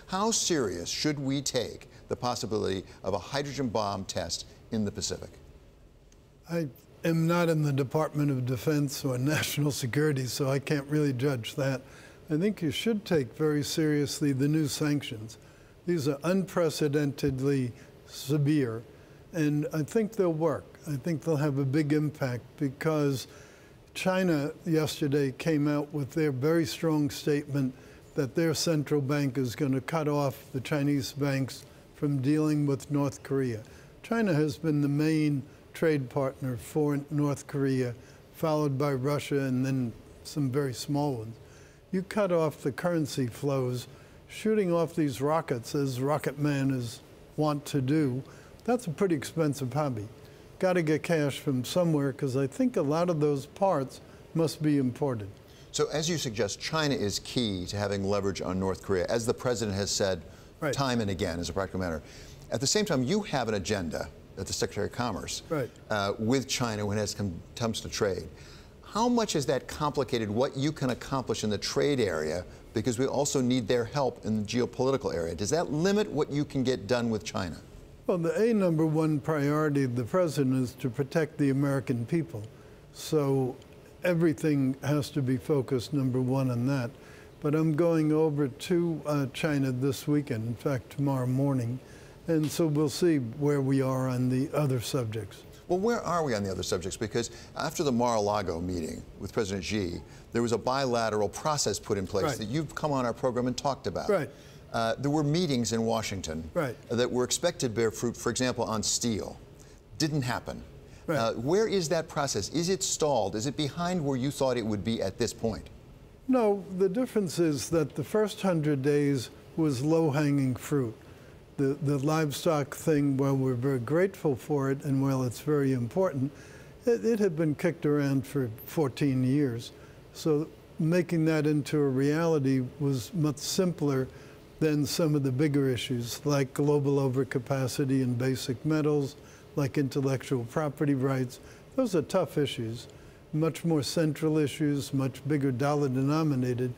How serious should we take the possibility of a hydrogen bomb test in the Pacific? I am not in the Department of Defense or National Security, so I can't really judge that. I think you should take very seriously the new sanctions. These are unprecedentedly severe, and I think they'll work. I think they'll have a big impact because China yesterday came out with their very strong statement that their central bank is going to cut off the Chinese banks from dealing with North Korea. China has been the main trade partner for North Korea, followed by Russia and then some very small ones. You cut off the currency flows, shooting off these rockets, as Rocket Man is wont to do, that's a pretty expensive hobby. Got to get cash from somewhere, because I think a lot of those parts must be imported. So as you suggest, China is key to having leverage on North Korea, as the president has said time and again as a practical matter. At the same time, you have an agenda at the Secretary of Commerce with China when it comes to trade. How much has that complicated what you can accomplish in the trade area, because we also need their help in the geopolitical area? Does that limit what you can get done with China? Well, the #1 priority of the president is to protect the American people. So everything has to be focused #1 on that. But I'm going over to China this weekend, in fact, tomorrow morning. And so we'll see where we are on the other subjects. Well, where are we on the other subjects? Because after the Mar-a-Lago meeting with President Xi, there was a bilateral process put in place that you've come on our program and talked about. There were meetings in Washington that were expected to bear fruit, for example, on steel. Didn't happen. Where is that process? Is it stalled? Is it behind where you thought it would be at this point? No, the difference is that the first 100 days was low-hanging fruit. The livestock thing, while we're very grateful for it and while it's very important, it had been kicked around for 14 years. So making that into a reality was much simpler than some of the bigger issues, like global overcapacity in basic metals, like intellectual property rights. Those are tough issues, much more central issues, much bigger dollar-denominated.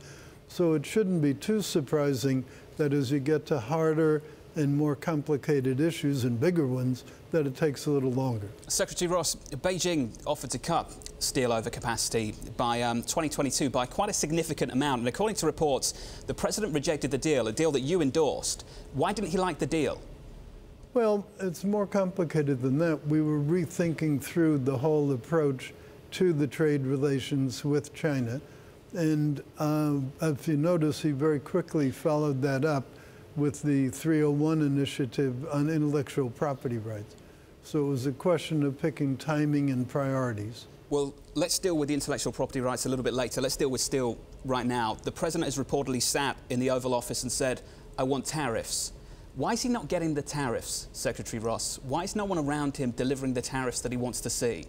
So it shouldn't be too surprising that as you get to harder and more complicated issues and bigger ones, that it takes a little longer. Secretary Ross, Beijing offered to cut steel overcapacity by 2022 by quite a significant amount. And according to reports, the president rejected the deal, a deal that you endorsed. Why didn't he like the deal? Well, it's more complicated than that. We were rethinking through the whole approach to the trade relations with China. And if you notice, he very quickly followed that up with the 301 initiative on intellectual property rights. So it was a question of picking timing and priorities. Well, let's deal with the intellectual property rights a little bit later. Let's deal with steel right now. The president has reportedly sat in the Oval Office and said, I want tariffs. Why is he not getting the tariffs, Secretary Ross? Why is no one around him delivering the tariffs that he wants to see?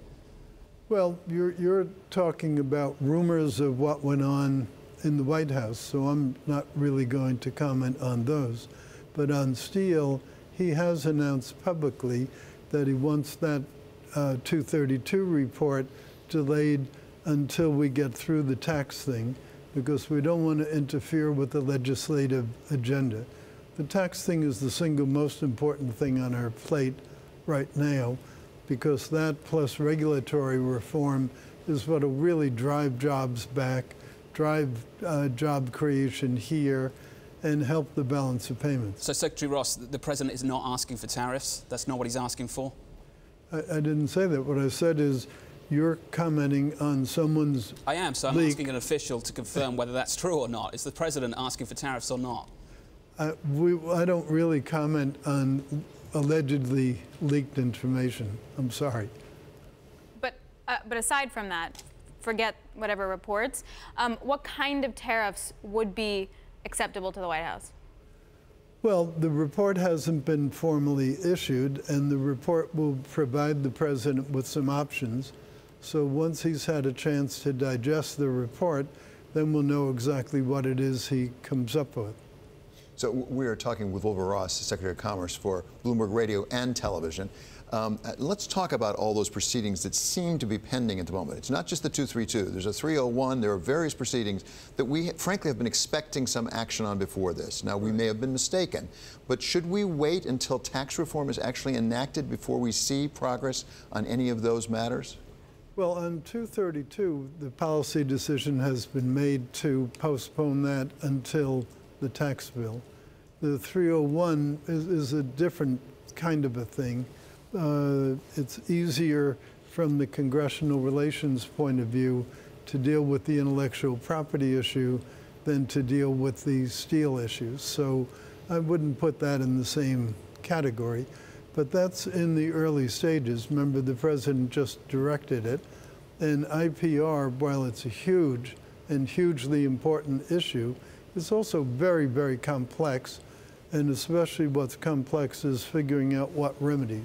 Well, you're talking about rumors of what went on in the White House, so I'm not really going to comment on those. But on steel, he has announced publicly that he wants that 232 report delayed until we get through the tax thing, because we don't want to interfere with the legislative agenda. The tax thing is the single most important thing on our plate right now, because that plus regulatory reform is what will really drive jobs back, drive job creation here, and help the balance of payments. So, Secretary Ross, the president is not asking for tariffs? That's not what he's asking for? I didn't say that. What I said is you're commenting on someone's I am, so I'm asking an official to confirm whether that's true or not. Is the president asking for tariffs or not? I don't really comment on allegedly leaked information. I'm sorry. But aside from that, forget whatever reports, what kind of tariffs would be acceptable to the White House? Well, the report hasn't been formally issued, and the report will provide the president with some options. So once he's had a chance to digest the report, then we'll know exactly what it is he comes up with. So we are talking with Wilbur Ross, Secretary of Commerce for Bloomberg Radio and Television. Let's talk about all those proceedings that seem to be pending at the moment. It's not just the 232. There's a 301. There are various proceedings that we, frankly, have been expecting some action on before this. Now, we may have been mistaken, but should we wait until tax reform is actually enacted before we see progress on any of those matters? Well, on 232, the policy decision has been made to postpone that until the tax bill. The 301 is a different kind of a thing. It's easier from the congressional relations point of view to deal with the intellectual property issue than to deal with the steel issues. So I wouldn't put that in the same category. But that's in the early stages. Remember, the president just directed it. And IPR, while it's a huge and hugely important issue, it's also very, very complex. And especially what's complex is figuring out what remedies.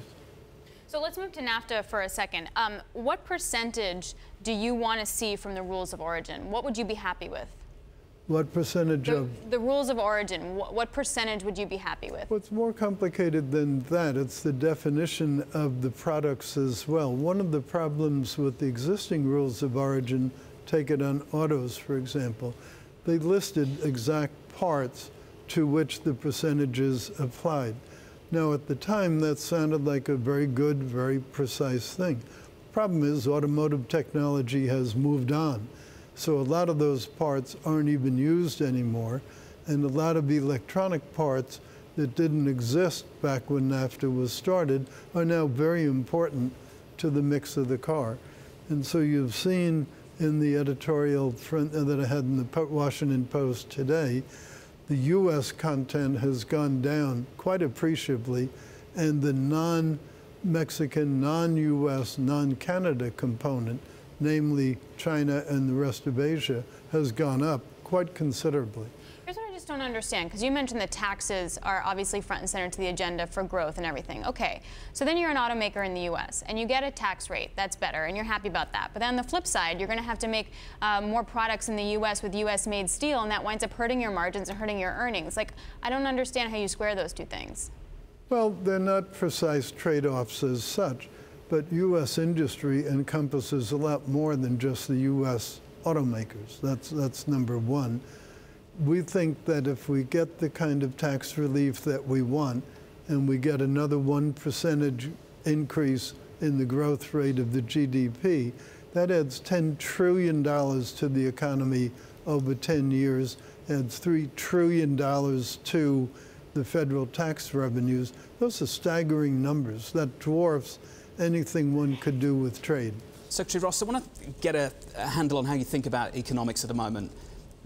So let's move to NAFTA for a second. What percentage do you want to see from the rules of origin? What would you be happy with? What percentage of? The rules of origin, what percentage would you be happy with? Well, it's more complicated than that. It's the definition of the products as well. One of the problems with the existing rules of origin, take it on autos, for example, they listed exact parts to which the percentages applied. Now, at the time, that sounded like a very good, very precise thing. The problem is automotive technology has moved on. So a lot of those parts aren't even used anymore. And a lot of electronic parts that didn't exist back when NAFTA was started are now very important to the mix of the car. And so you've seen in the editorial that I had in the Washington Post today, the U.S. content has gone down quite appreciably, and the non-Mexican, non-U.S., non-Canada component, namely China and the rest of Asia, has gone up quite considerably. Here's what I just don't understand, because you mentioned that taxes are obviously front and center to the agenda for growth and everything. Okay, so then you're an automaker in the U.S., and you get a tax rate that's better, and you're happy about that. But then on the flip side, you're going to have to make more products in the U.S. with U.S.-made steel, and that winds up hurting your margins and hurting your earnings. Like, I don't understand how you square those two things. Well, they're not precise trade-offs as such, but U.S. industry encompasses a lot more than just the U.S. automakers. That's number one. We think that if we get the kind of tax relief that we want, and we get another 1% increase in the growth rate of the GDP, that adds $10 trillion to the economy over 10 years, adds $3 trillion to the federal tax revenues. Those are staggering numbers. That dwarfs anything one could do with trade. Secretary Ross, I want to get a handle on how you think about economics at the moment.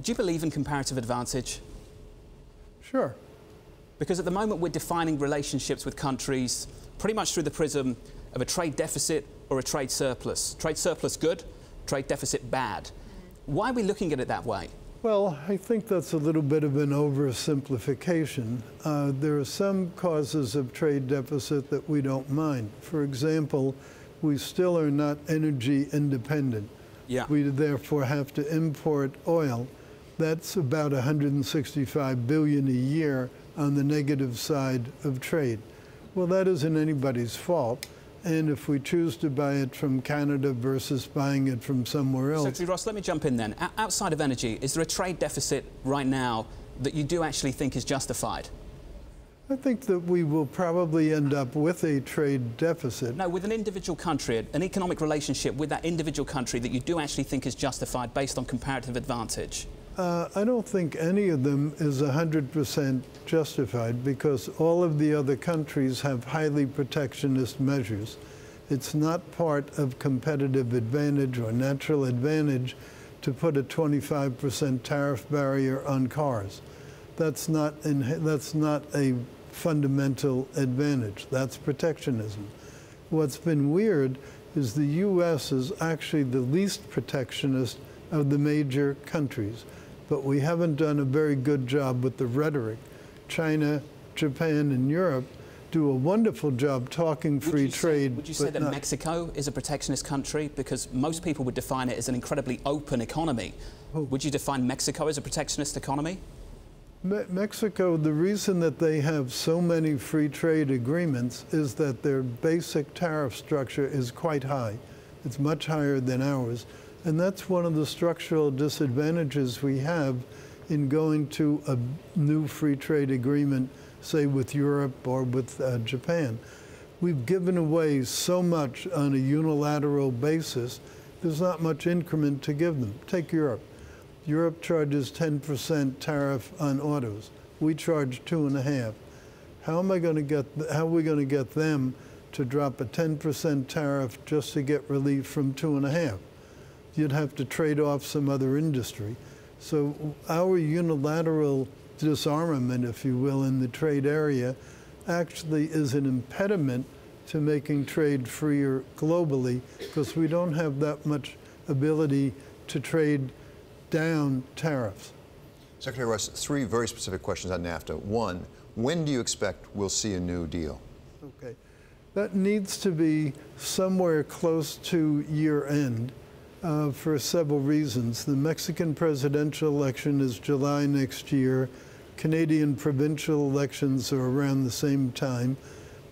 Do you believe in comparative advantage? Sure. Because at the moment we're defining relationships with countries pretty much through the prism of a trade deficit or a trade surplus. Trade surplus good, trade deficit bad. Why are we looking at it that way? Well, I think that's a little bit of an oversimplification. There are some causes of trade deficit that we don't mind. For example, we still are not energy independent. Yeah. We therefore have to import oil. That's about $165 billion a year on the negative side of trade. Well, that isn't anybody's fault. And if we choose to buy it from Canada versus buying it from somewhere else. Secretary Ross, let me jump in then. Outside of energy, is there a trade deficit right now that you do actually think is justified? I think that we will probably end up with a trade deficit. No, with an individual country, an economic relationship with that individual country that you do actually think is justified based on comparative advantage. I don't think any of them is 100% justified because all of the other countries have highly protectionist measures. It's not part of competitive advantage or natural advantage to put a 25% tariff barrier on cars. That's not a fundamental advantage. That's protectionism. What's been weird is the U.S. is actually the least protectionist of the major countries. But we haven't done a very good job with the rhetoric. China, Japan, and Europe do a wonderful job talking free trade. Would you say that Mexico is a protectionist country? Because most people would define it as an incredibly open economy. Would you define Mexico as a protectionist economy? Mexico, the reason that they have so many free trade agreements is that their basic tariff structure is quite high. It's much higher than ours. And that's one of the structural disadvantages we have in going to a new free trade agreement, say with Europe or with Japan. We've given away so much on a unilateral basis, there's not much increment to give them. Take Europe. Europe charges 10% tariff on autos. We charge 2.5%. How are we going to get them to drop a 10% tariff just to get relief from 2.5%? You'd have to trade off some other industry. So our unilateral disarmament, if you will, in the trade area actually is an impediment to making trade freer globally, because we don't have that much ability to trade down tariffs. Secretary Ross, 3 very specific questions on NAFTA. 1, when do you expect we'll see a new deal? Okay. That needs to be somewhere close to year end for several reasons. The Mexican presidential election is July next year. Canadian provincial elections are around the same time.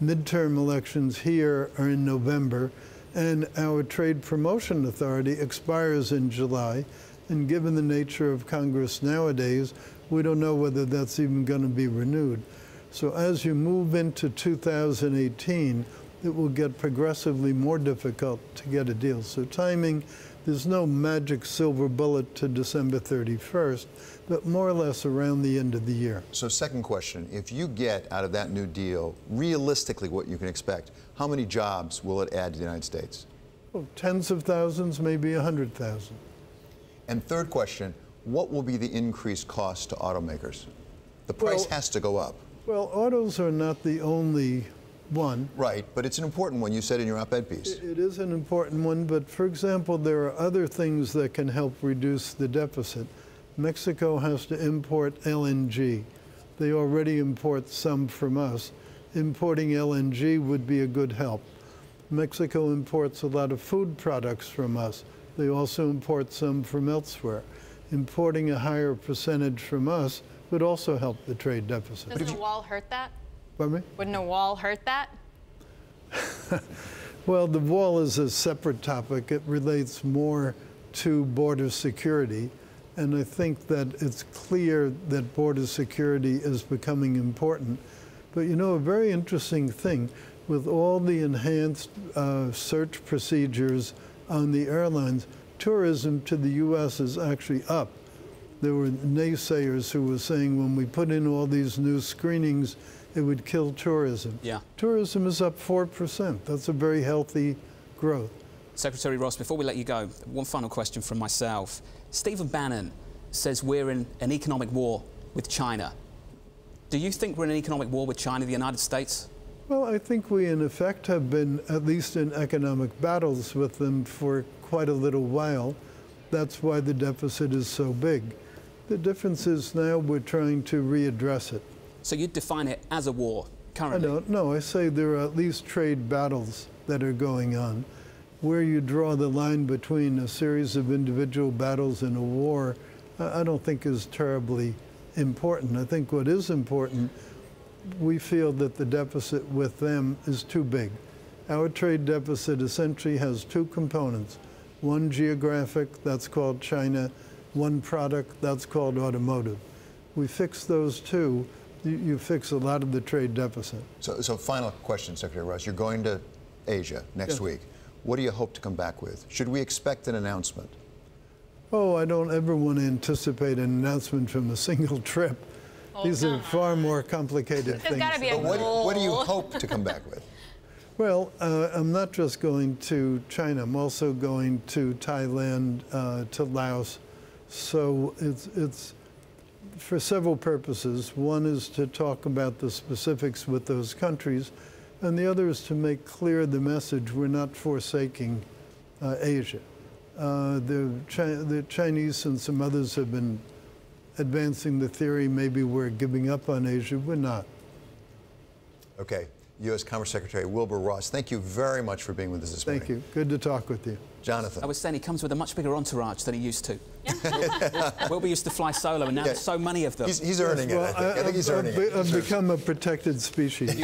Midterm elections here are in November. And our Trade Promotion Authority expires in July. And given the nature of Congress nowadays, we don't know whether that's even going to be renewed. So as you move into 2018, it will get progressively more difficult to get a deal. So timing, there's no magic silver bullet to December 31st, but more or less around the end of the year. So second question, if you get out of that new deal, realistically what you can expect, how many jobs will it add to the United States? Well, tens of thousands, maybe 100,000. And third question, what will be the increased cost to automakers? The price has to go up. Well, autos are not the only one. Right, but it's an important one. You said in your op-ed piece. It is an important one, but for example, there are other things that can help reduce the deficit. Mexico has to import LNG. They already import some from us. Importing LNG would be a good help. Mexico imports a lot of food products from us. They also import some from elsewhere. Importing a higher percentage from us would also help the trade deficit. Doesn't a wall hurt that? Pardon me? Wouldn't a wall hurt that? Well, the wall is a separate topic. It relates more to border security. And I think that it's clear that border security is becoming important. But you know, a very interesting thing, with all the enhanced search procedures on the airlines, tourism to the U.S. is actually up. There were naysayers who were saying when we put in all these new screenings, it would kill tourism. Yeah. Tourism is up 4%. That's a very healthy growth. Secretary Ross, before we let you go, one final question from myself. Stephen Bannon says we're in an economic war with China. Do you think we're in an economic war with China, the United States? Well, I think we, in effect, have been, at least in economic battles with them for quite a little while. That's why the deficit is so big. The difference is now we're trying to readdress it. So you'd define it as a war currently? I don't know. I say there are at least trade battles that are going on. Where you draw the line between a series of individual battles and a war, I don't think is terribly important. I think what is important, we feel that the deficit with them is too big. Our trade deficit essentially has 2 components. One geographic, that's called China. One product, that's called automotive. We fix those 2, you fix a lot of the trade deficit. So final question, Secretary Ross. You're going to Asia next week. What do you hope to come back with? Should we expect an announcement? Oh, I don't ever want to anticipate an announcement from a single trip. These are far more complicated things. There's got to be a goal. What do you hope to come back with? Well, I'm not just going to China. I'm also going to Thailand, to Laos. So it's for several purposes. One is to talk about the specifics with those countries, and the other is to make clear the message we're not forsaking Asia. The Chinese and some others have been advancing the theory maybe we're giving up on Asia. We're not. Okay. U.S. Commerce Secretary Wilbur Ross. Thank you very much for being with us this morning. Thank you. Good to talk with you. Jonathan. I was saying he comes with a much bigger entourage than he used to. Wilbur used to fly solo, and now there's so many of them. He's earning it, I think. I think he's earning it. I've become a protected species.